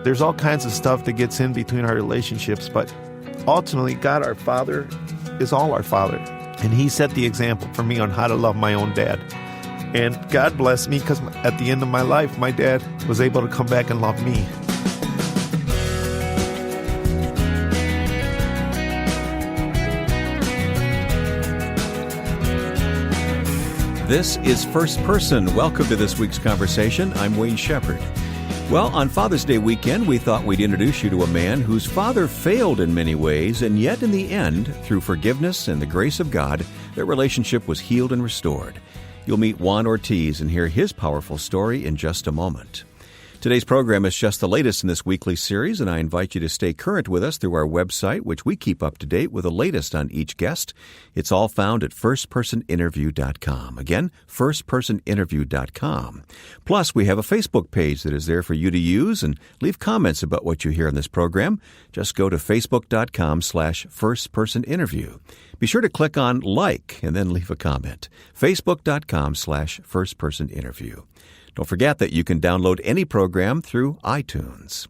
There's all kinds of stuff that gets in between our relationships, but ultimately, God, our Father, is all our Father. And He set the example for me on how to love my own dad. And God blessed me because at the end of my life, my dad was able to come back and love me. This is First Person. Welcome to this week's conversation. I'm Wayne Shepherd. Well, on Father's Day weekend, we thought we'd introduce you to a man whose father failed in many ways, and yet in the end, through forgiveness and the grace of God, their relationship was healed and restored. You'll meet Juan Ortiz and hear his powerful story in just a moment. Today's program is just the latest in this weekly series, and I invite you to stay current with us through our website, which we keep up to date with the latest on each guest. It's all found at firstpersoninterview.com. Again, firstpersoninterview.com. Plus, we have a Facebook page that is there for you to use and leave comments about what you hear in this program. Just go to facebook.com/firstpersoninterview. Be sure to click on like and then leave a comment. facebook.com/firstpersoninterview. Don't forget that you can download any program through iTunes.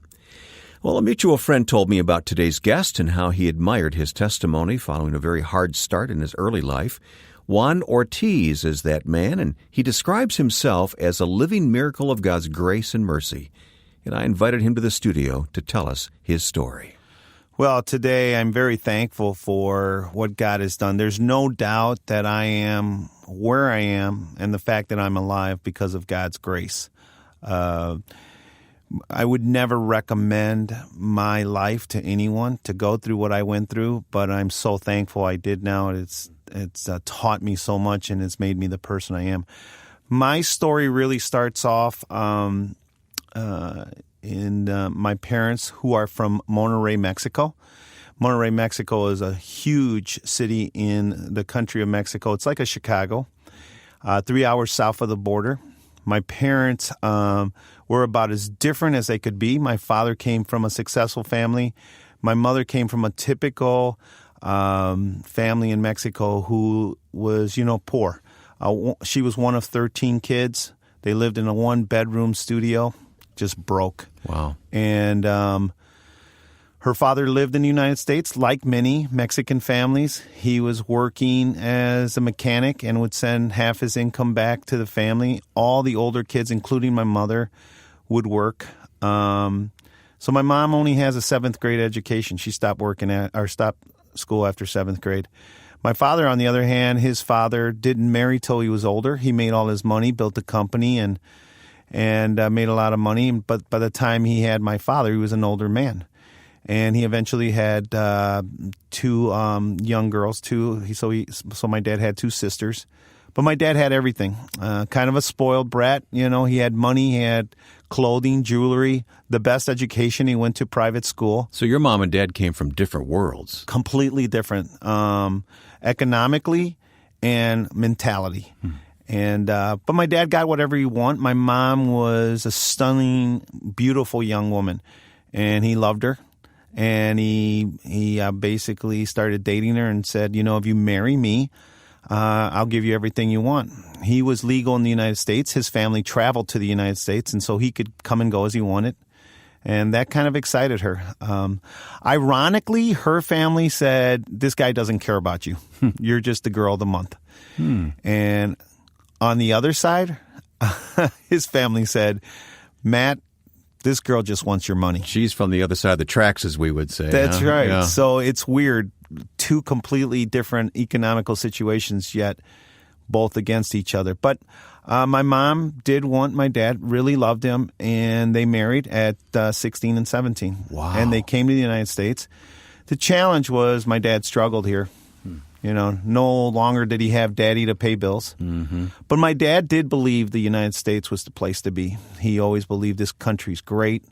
Well, a mutual friend told me about today's guest and how he admired his testimony following a very hard start in his early life. Juan Ortiz is that man, and he describes himself as a living miracle of God's grace and mercy. And I invited him to the studio to tell us his story. Well, today I'm very thankful for what God has done. There's no doubt that I am where I am and the fact that I'm alive because of God's grace. I would never recommend my life to anyone to go through what I went through, but I'm so thankful I did now. It's taught me so much and it's made me the person I am. My story really starts off in my parents, who are from Monterrey, Mexico. Monterrey, Mexico is a huge city in the country of Mexico. It's like a Chicago, 3 hours south of the border. My parents were about as different as they could be. My father came from a successful family. My mother came from a typical family in Mexico who was, poor. She was one of 13 kids. They lived in a one-bedroom studio. Just broke. Wow. And her father lived in the United States, like many Mexican families. He was working as a mechanic and would send half his income back to the family. All the older kids, including my mother, would work. So my mom only has a 7th grade education. She stopped school after 7th grade. My father, on the other hand, his father didn't marry till he was older. He made all his money, built a company, and made a lot of money. But by the time he had my father, he was an older man. And he eventually had 2 young girls, too. So my dad had 2 sisters. But my dad had everything. Kind of a spoiled brat. He had money, he had clothing, jewelry, the best education. He went to private school. So your mom and dad came from different worlds. Completely different. Economically and mentality. But my dad got whatever he wanted. My mom was a stunning, beautiful young woman, and he loved her. And he basically started dating her and said, if you marry me, I'll give you everything you want. He was legal in the United States. His family traveled to the United States, and so he could come and go as he wanted. And that kind of excited her. Ironically, her family said, this guy doesn't care about you. You're just the girl of the month. And on the other side, his family said, Matt, this girl just wants your money. She's from the other side of the tracks, as we would say. That's right. Yeah. So it's weird. 2 completely different economical situations, yet both against each other. But my mom did want my dad, really loved him, and they married at 16 and 17. Wow. And they came to the United States. The challenge was my dad struggled here. No longer did he have daddy to pay bills. But my dad did believe the United States was the place to be. He always believed this country's great.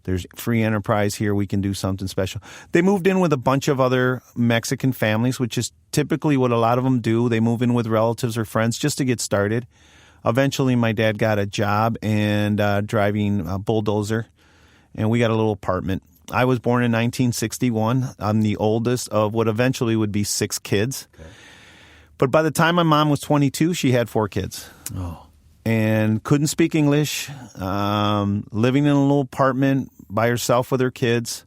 There's free enterprise here. We can do something special. They moved in with a bunch of other Mexican families, which is typically what a lot of them do. They move in with relatives or friends just to get started. Eventually, my dad got a job and driving a bulldozer, and we got a little apartment. I was born in 1961. I'm the oldest of what eventually would be 6 kids. Okay. But by the time my mom was 22, she had 4 kids. Oh. And couldn't speak English, living in a little apartment, by herself with her kids,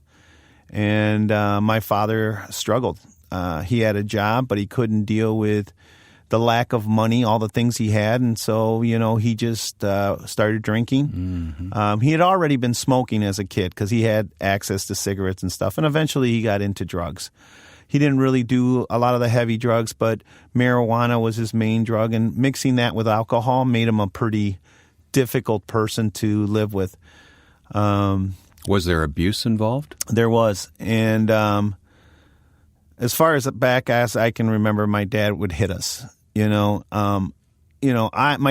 and my father struggled. He had a job, but he couldn't deal with the lack of money, all the things he had, and so, he just started drinking. Mm-hmm. He had already been smoking as a kid because he had access to cigarettes and stuff, and eventually he got into drugs. He didn't really do a lot of the heavy drugs, but marijuana was his main drug, and mixing that with alcohol made him a pretty difficult person to live with. Was there abuse involved? There was, and as far as back as I can remember, my dad would hit us. My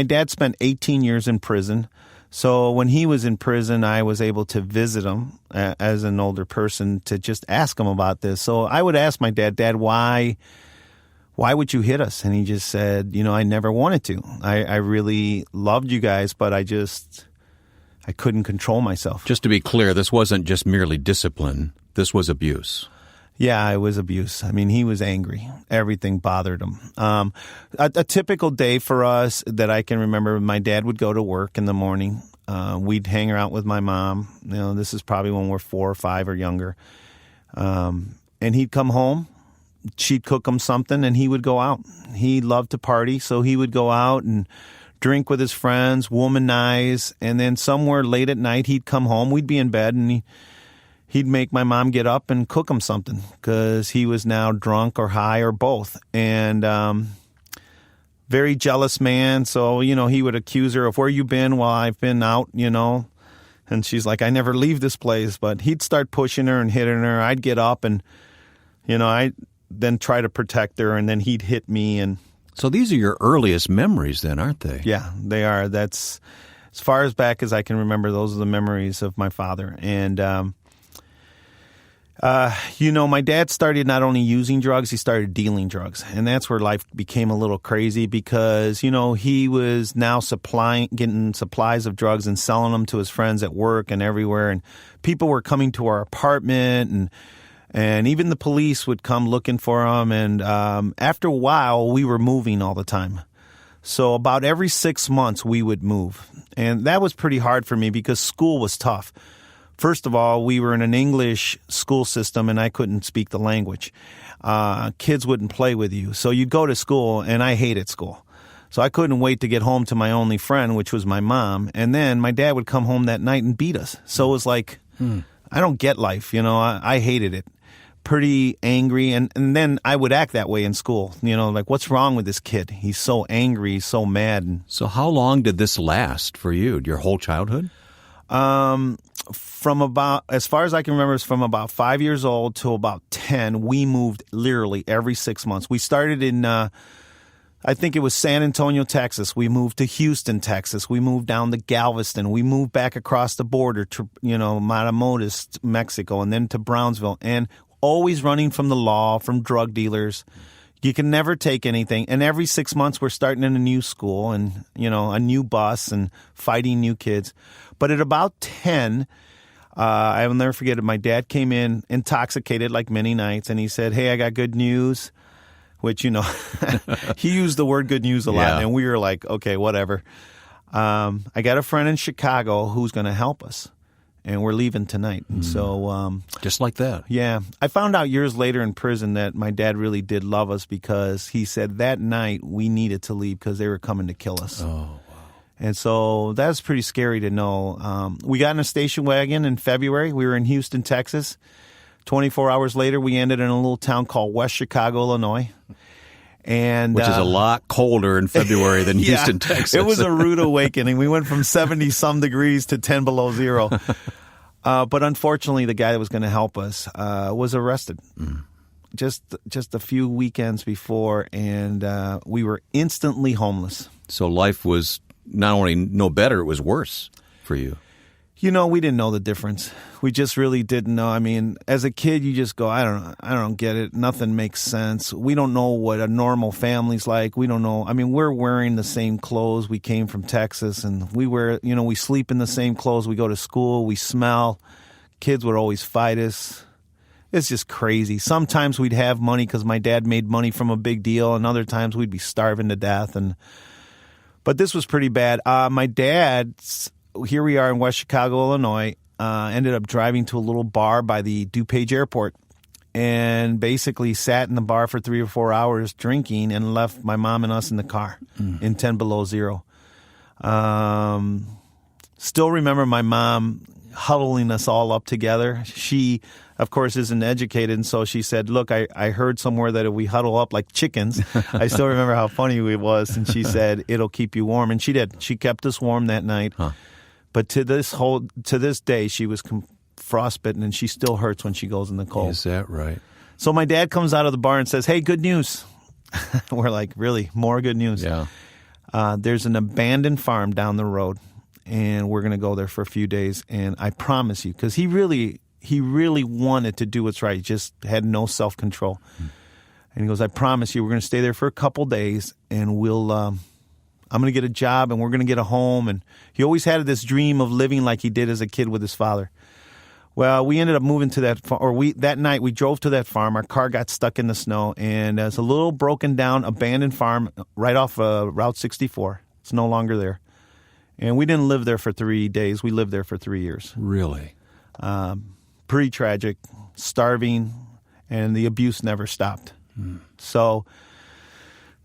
dad spent 18 years in prison. So when he was in prison, I was able to visit him as an older person to just ask him about this. So I would ask my dad, why would you hit us? And he just said, I never wanted to. I really loved you guys, but I couldn't control myself. Just to be clear, this wasn't just merely discipline. This was abuse. Yeah, it was abuse. I mean, he was angry. Everything bothered him. A typical day for us that I can remember, my dad would go to work in the morning. We'd hang out with my mom. This is probably when we're 4 or 5 or younger. And he'd come home. She'd cook him something, and he would go out. He loved to party, so he would go out and drink with his friends, womanize, and then somewhere late at night, he'd come home. We'd be in bed, and he'd make my mom get up and cook him something because he was now drunk or high or both. And very jealous man. So, he would accuse her of, where you been while I've been out, And she's like, I never leave this place. But he'd start pushing her and hitting her. I'd get up and, I'd then try to protect her, and then he'd hit me. And so these are your earliest memories then, aren't they? Yeah, they are. That's as far as back as I can remember. Those are the memories of my father. And, my dad started not only using drugs, he started dealing drugs. And that's where life became a little crazy because, he was now getting supplies of drugs and selling them to his friends at work and everywhere. And people were coming to our apartment, and even the police would come looking for him. And after a while, we were moving all the time. So about every 6 months, we would move. And that was pretty hard for me because school was tough. First of all, we were in an English school system, and I couldn't speak the language. Kids wouldn't play with you. So you'd go to school, and I hated school. So I couldn't wait to get home to my only friend, which was my mom. And then my dad would come home that night and beat us. So it was like, I don't get life. I hated it. Pretty angry. And then I would act that way in school. Like, what's wrong with this kid? He's so angry, he's so mad. So how long did this last for you? Your whole childhood? From about, as far as I can remember, it's from about 5 years old to about 10. We moved literally every 6 months. We started in, I think it was San Antonio, Texas. We moved to Houston, Texas. We moved down to Galveston. We moved back across the border to, Matamoros, Mexico, and then to Brownsville. And always running from the law, from drug dealers. You can never take anything. And every 6 months, we're starting in a new school and, a new bus and fighting new kids. But at about 10, I will never forget it. My dad came in intoxicated like many nights, and he said, hey, I got good news, which, he used the word good news a lot. Yeah. And we were like, okay, whatever. I got a friend in Chicago who's going to help us. And we're leaving tonight. And so just like that. Yeah. I found out years later in prison that my dad really did love us because he said that night we needed to leave because they were coming to kill us. Oh, wow. And so that was pretty scary to know. We got in a station wagon in February. We were in Houston, Texas. 24 hours later, we ended in a little town called West Chicago, Illinois. Which is a lot colder in February than Houston, Texas. It was a rude awakening. We went from 70-some degrees to 10 below zero. But unfortunately, the guy that was going to help us was arrested just a few weekends before, and we were instantly homeless. So life was not only no better, it was worse for you. We didn't know the difference. We just really didn't know. I mean, as a kid, you just go, I don't get it. Nothing makes sense. We don't know what a normal family's like. We don't know. I mean, we're wearing the same clothes. We came from Texas, and we sleep in the same clothes. We go to school. We smell. Kids would always fight us. It's just crazy. Sometimes we'd have money because my dad made money from a big deal, and other times we'd be starving to death. But this was pretty bad. My dad's... Here we are in West Chicago, Illinois. ended up driving to a little bar by the DuPage Airport and basically sat in the bar for 3 or 4 hours drinking and left my mom and us in the car in 10 below zero. Still remember my mom huddling us all up together. She, of course, isn't educated, and so she said, look, I heard somewhere that if we huddle up like chickens, I still remember how funny it was, and she said, it'll keep you warm, and she did. She kept us warm that night. Huh. But to this day, she was frostbitten, and she still hurts when she goes in the cold. Is that right? So my dad comes out of the bar and says, hey, good news. We're like, really? More good news? Yeah. There's an abandoned farm down the road, and we're going to go there for a few days. And I promise you, because he really wanted to do what's right. He just had no self-control. And he goes, I promise you, we're going to stay there for a couple days, and I'm going to get a job, and we're going to get a home. And he always had this dream of living like he did as a kid with his father. Well, we ended up moving to that farm, that night we drove to that farm. Our car got stuck in the snow, and it's a little broken down, abandoned farm right off Route 64. It's no longer there. And we didn't live there for 3 days. We lived there for 3 years. Really? Pretty tragic, starving, and the abuse never stopped. So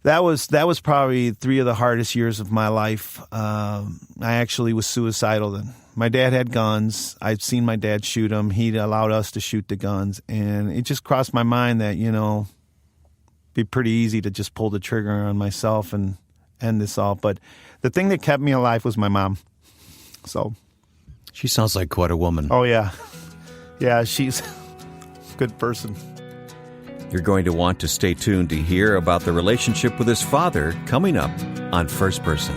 that was probably 3 of the hardest years of my life. I actually was suicidal then. My dad had guns. I'd seen my dad shoot them. He'd allowed us to shoot the guns. And it just crossed my mind that, it'd be pretty easy to just pull the trigger on myself and end this all. But the thing that kept me alive was my mom. So she sounds like quite a woman. Oh, yeah. Yeah, she's a good person. You're going to want to stay tuned to hear about the relationship with his father coming up on First Person.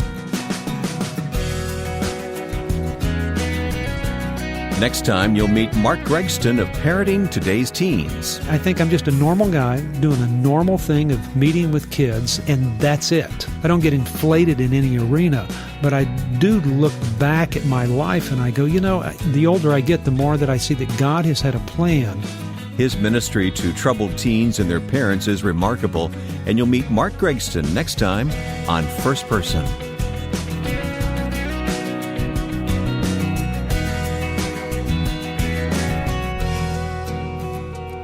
Next time, you'll meet Mark Gregston of Parenting Today's Teens. I think I'm just a normal guy doing a normal thing of meeting with kids, and that's it. I don't get inflated in any arena, but I do look back at my life and I go, the older I get, the more that I see that God has had a plan. His ministry to troubled teens and their parents is remarkable, and you'll meet Mark Gregston next time on First Person.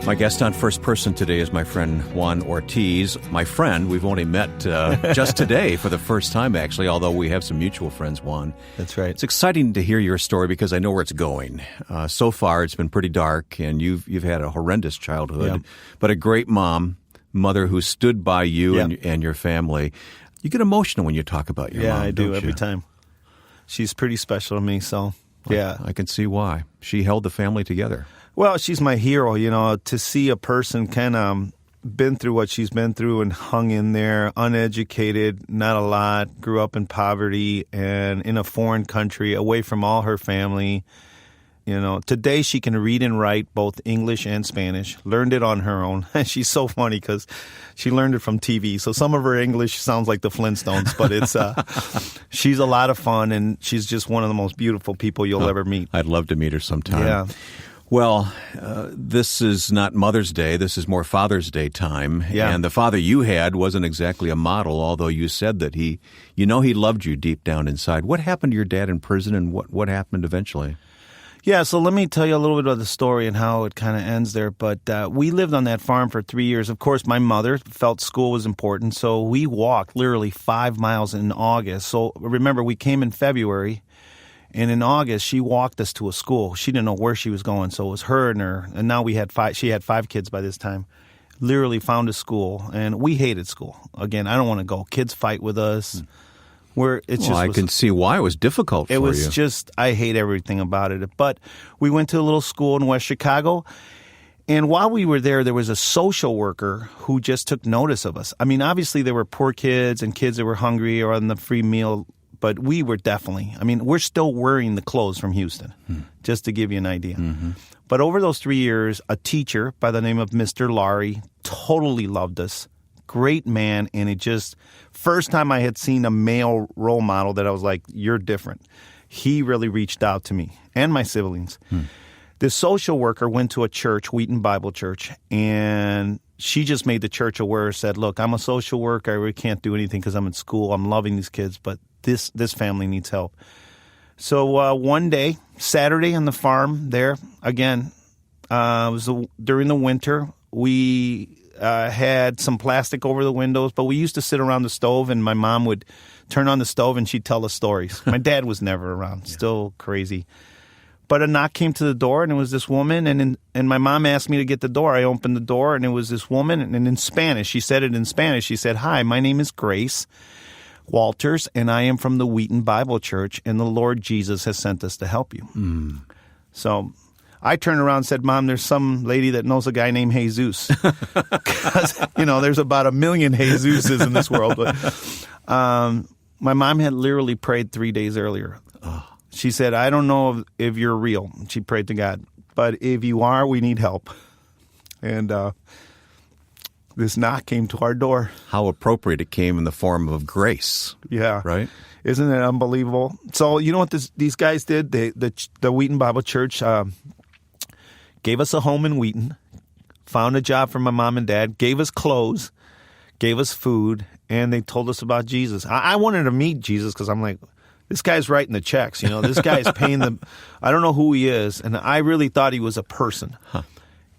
My guest on First Person today is my friend Juan Ortiz. My friend, we've only met just today for the first time, actually, although we have some mutual friends, Juan. That's right. It's exciting to hear your story because I know where it's going. So far, it's been pretty dark, and you've had a horrendous childhood, but a great mother who stood by you and your family. You get emotional when you talk about your mom, Yeah, I do don't every you? time. She's pretty special to me, so yeah. I can see why. She held the family together. Well, she's my hero, to see a person kind of been through what she's been through and hung in there, uneducated, not a lot, grew up in poverty and in a foreign country, away from all her family. Today she can read and write both English and Spanish, learned it on her own. She's so funny because she learned it from TV. So some of her English sounds like the Flintstones, but it's she's a lot of fun, and she's just one of the most beautiful people you'll ever meet. I'd love to meet her sometime. Yeah. Well, this is not Mother's Day. This is more Father's Day time. Yeah. And the father you had wasn't exactly a model, although you said that he loved you deep down inside. What happened to your dad in prison, and what happened eventually? Yeah, so let me tell you a little bit of the story and how it kind of ends there. But we lived on that farm for 3 years. Of course, my mother felt school was important, so we walked literally 5 miles in August. So remember, we came in February. And in August, she walked us to a school. She didn't know where she was going, so it was her and her. And now she had 5 kids by this time. Literally found a school, and we hated school. Again, I don't want to go. Kids fight with us. I can see why it was difficult for you. It was just, I hate everything about it. But we went to a little school in West Chicago, and while we were there was a social worker who just took notice of us. I mean, obviously there were poor kids and kids that were hungry or on the free meal. But we were we're still wearing the clothes from Houston, just to give you an idea. Mm-hmm. But over those 3 years, a teacher by the name of Mr. Laurie totally loved us. Great man. And it just, first time I had seen a male role model that I was like, you're different. He really reached out to me and my siblings. This social worker went to a church, Wheaton Bible Church, and she just made the church aware, said, look, I'm a social worker. I really can't do anything because I'm in school. I'm loving these kids, but this family needs help. So one day, Saturday on the farm there, again, it was during the winter. We had some plastic over the windows, but we used to sit around the stove, and my mom would turn on the stove, and she'd tell us stories. My dad was never around, still crazy. But a knock came to the door, and it was this woman, and my mom asked me to get the door. I opened the door, and it was this woman, and in Spanish, she said it in Spanish. She said, "Hi, my name is Grace Walters, and I am from the Wheaton Bible Church, and the Lord Jesus has sent us to help you." So I turned around and said, "Mom, there's some lady that knows a guy named Jesus." Because, there's about 1 million Jesuses in this world. But my mom had literally prayed 3 days earlier. She said, "I don't know if you're real." She prayed to God. "But if you are, we need help." And this knock came to our door. How appropriate it came in the form of grace. Yeah. Right? Isn't it unbelievable? So you know what these guys did? The Wheaton Bible Church gave us a home in Wheaton, found a job for my mom and dad, gave us clothes, gave us food, and they told us about Jesus. I wanted to meet Jesus because I'm like, this guy's writing the checks. This guy's paying the. I don't know who he is, and I really thought he was a person. Huh.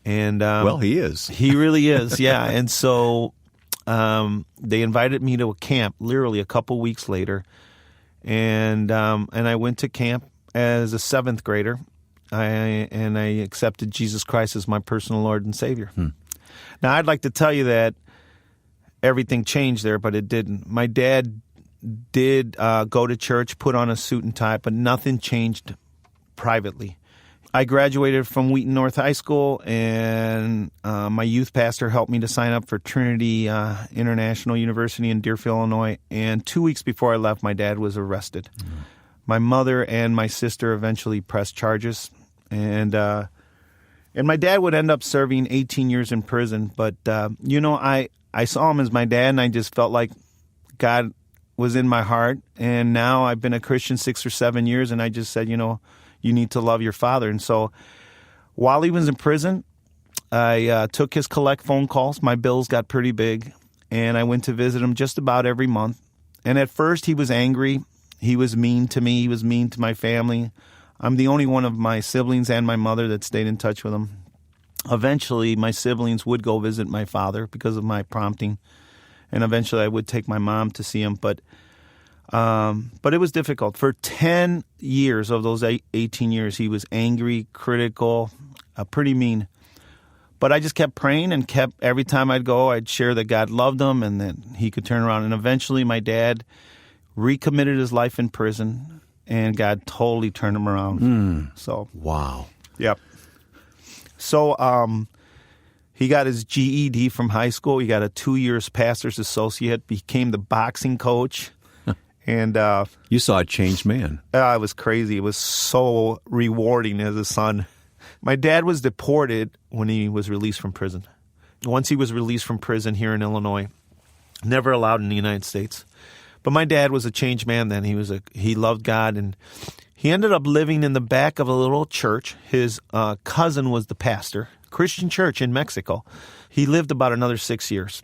And well, he is. He really is, yeah. And so they invited me to a camp, literally a couple weeks later, and I went to camp as a 7th grader, and I accepted Jesus Christ as my personal Lord and Savior. Now, I'd like to tell you that everything changed there, but it didn't. My dad did go to church, put on a suit and tie, but nothing changed privately. I graduated from Wheaton North High School, and my youth pastor helped me to sign up for Trinity International University in Deerfield, Illinois. And 2 weeks before I left, my dad was arrested. My mother and my sister eventually pressed charges, and my dad would end up serving 18 years in prison. But I saw him as my dad, and I just felt like God was in my heart. And now I've been a Christian 6 or 7 years, and I just said, you need to love your father. And so while he was in prison, I took his collect phone calls. My bills got pretty big, and I went to visit him just about every month. And at first he was angry. He was mean to me. He was mean to my family. I'm the only one of my siblings and my mother that stayed in touch with him. Eventually, my siblings would go visit my father because of my prompting, and eventually I would take my mom to see him. But it was difficult. For 10 years of those 18 years, he was angry, critical, pretty mean. But I just kept praying and every time I'd go, I'd share that God loved him and that he could turn around. And eventually my dad recommitted his life in prison, and God totally turned him around. So wow. Yep. So he got his GED from high school. He got a 2 years pastor's associate, became the boxing coach. And you saw a changed man. It was crazy. It was so rewarding as a son. My dad was deported when he was released from prison. Once he was released from prison here in Illinois, never allowed in the United States. But my dad was a changed man then. He loved God, and he ended up living in the back of a little church. His cousin was the pastor, Christian church in Mexico. He lived about another 6 years.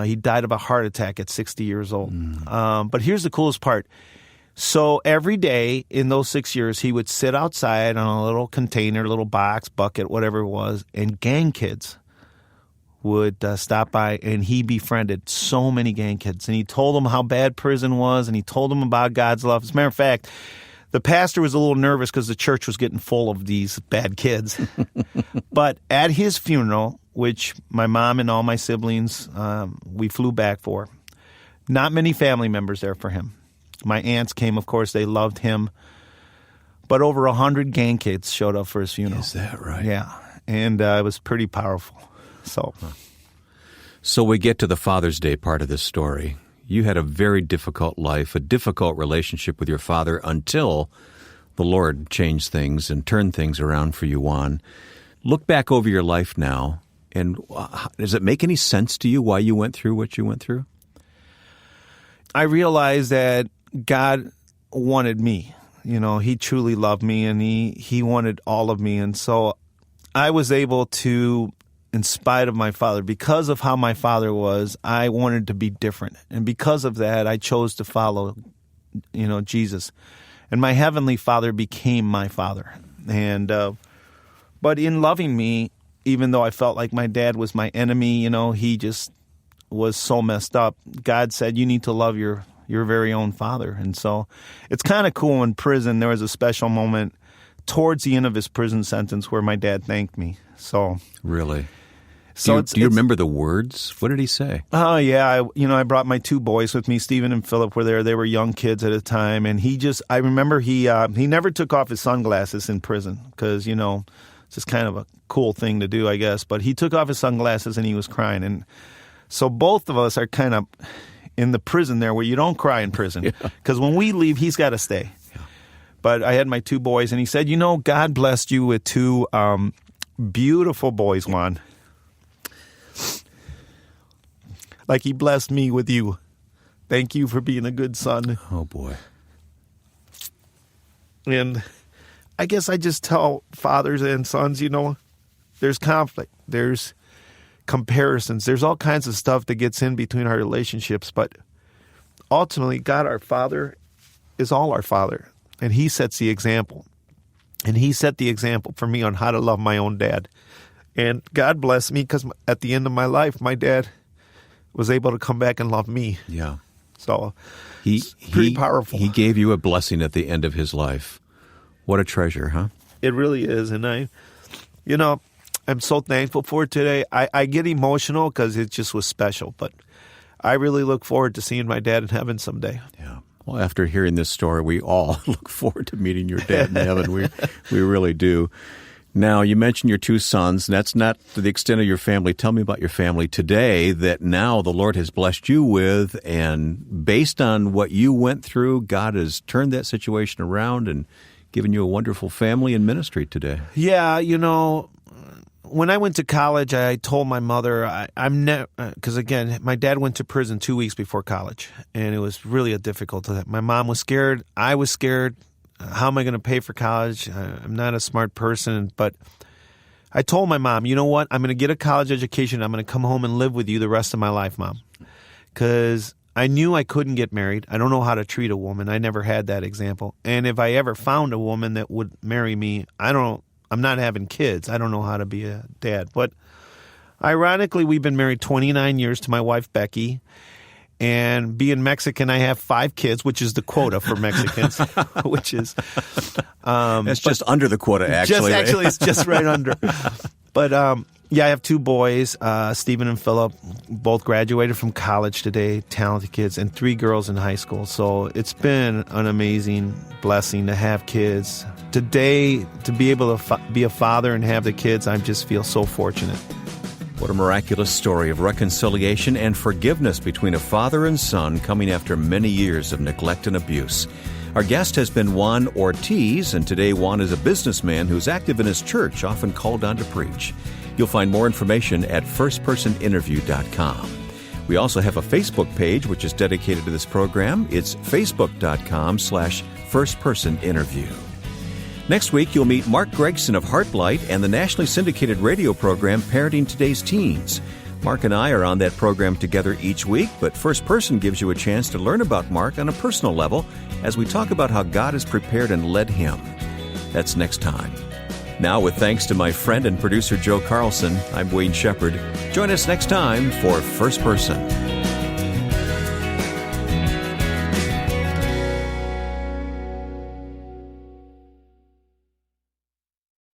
He died of a heart attack at 60 years old. But here's the coolest part. So every day in those 6 years, he would sit outside on a little container, little box, bucket, whatever it was, and gang kids would stop by, and he befriended so many gang kids. And he told them how bad prison was, and he told them about God's love. As a matter of fact, the pastor was a little nervous because the church was getting full of these bad kids. But at his funeral, which my mom and all my siblings, we flew back for, not many family members there for him. My aunts came, of course, they loved him. But over 100 gang kids showed up for his funeral. Is that right? Yeah. And it was pretty powerful. So we get to the Father's Day part of this story. You had a very difficult life, a difficult relationship with your father until the Lord changed things and turned things around for you, Juan. Look back over your life now, and does it make any sense to you why you went through what you went through? I realized that God wanted me. He truly loved me, and he wanted all of me. And so I was able to, in spite of my father, because of how my father was, I wanted to be different. And because of that, I chose to follow, Jesus. And my Heavenly Father became my father. And but in loving me, even though I felt like my dad was my enemy, he just was so messed up, God said, you need to love your very own father. And so it's kind of cool. In prison, there was a special moment towards the end of his prison sentence where my dad thanked me. So really? So do you remember the words? What did he say? Oh, yeah. I brought my 2 boys with me. Stephen and Philip were there. They were young kids at the time. And I remember he never took off his sunglasses in prison because, it's just kind of a cool thing to do, I guess. But he took off his sunglasses and he was crying. And so both of us are kind of in the prison there where you don't cry in prison. Because when we leave, he's got to stay. Yeah. But I had my 2 boys and he said, God blessed you with 2 beautiful boys, Juan. Like he blessed me with you. Thank you for being a good son. Oh, boy. And I guess I just tell fathers and sons, there's conflict. There's comparisons. There's all kinds of stuff that gets in between our relationships. But ultimately, God, our Father, is all our Father. And he sets the example. And he set the example for me on how to love my own dad. And God blessed me because at the end of my life, my dad was able to come back and love me. Yeah. So it's pretty powerful. He gave you a blessing at the end of his life. What a treasure, huh? It really is. And I'm so thankful for it today. I get emotional because it just was special. But I really look forward to seeing my dad in heaven someday. Yeah. Well, after hearing this story, we all look forward to meeting your dad in heaven. We really do. Now, you mentioned your 2 sons, and that's not to the extent of your family. Tell me about your family today that now the Lord has blessed you with, and based on what you went through, God has turned that situation around and given you a wonderful family and ministry today. Yeah, when I went to college, I told my mother, because again, my dad went to prison 2 weeks before college, and it was really a difficult time. My mom was scared. I was scared. How am I going to pay for college? I'm not a smart person, but I told my mom, you know what? I'm going to get a college education. I'm going to come home and live with you the rest of my life, Mom. Because I knew I couldn't get married. I don't know how to treat a woman. I never had that example. And if I ever found a woman that would marry me, I'm not having kids. I don't know how to be a dad. But ironically, we've been married 29 years to my wife, Becky. And being Mexican, I have 5 kids, which is the quota for Mexicans, which is... It's just under the quota, actually. It's just right under. But, I have 2 boys, Stephen and Philip, both graduated from college today, talented kids, and 3 girls in high school. So it's been an amazing blessing to have kids. Today, to be able to be a father and have the kids, I just feel so fortunate. What a miraculous story of reconciliation and forgiveness between a father and son coming after many years of neglect and abuse. Our guest has been Juan Ortiz, and today Juan is a businessman who's active in his church, often called on to preach. You'll find more information at firstpersoninterview.com. We also have a Facebook page which is dedicated to this program. It's facebook.com/firstpersoninterview. Next week, you'll meet Mark Gregson of Heartlight and the nationally syndicated radio program Parenting Today's Teens. Mark and I are on that program together each week, but First Person gives you a chance to learn about Mark on a personal level as we talk about how God has prepared and led him. That's next time. Now, with thanks to my friend and producer Joe Carlson, I'm Wayne Shepherd. Join us next time for First Person.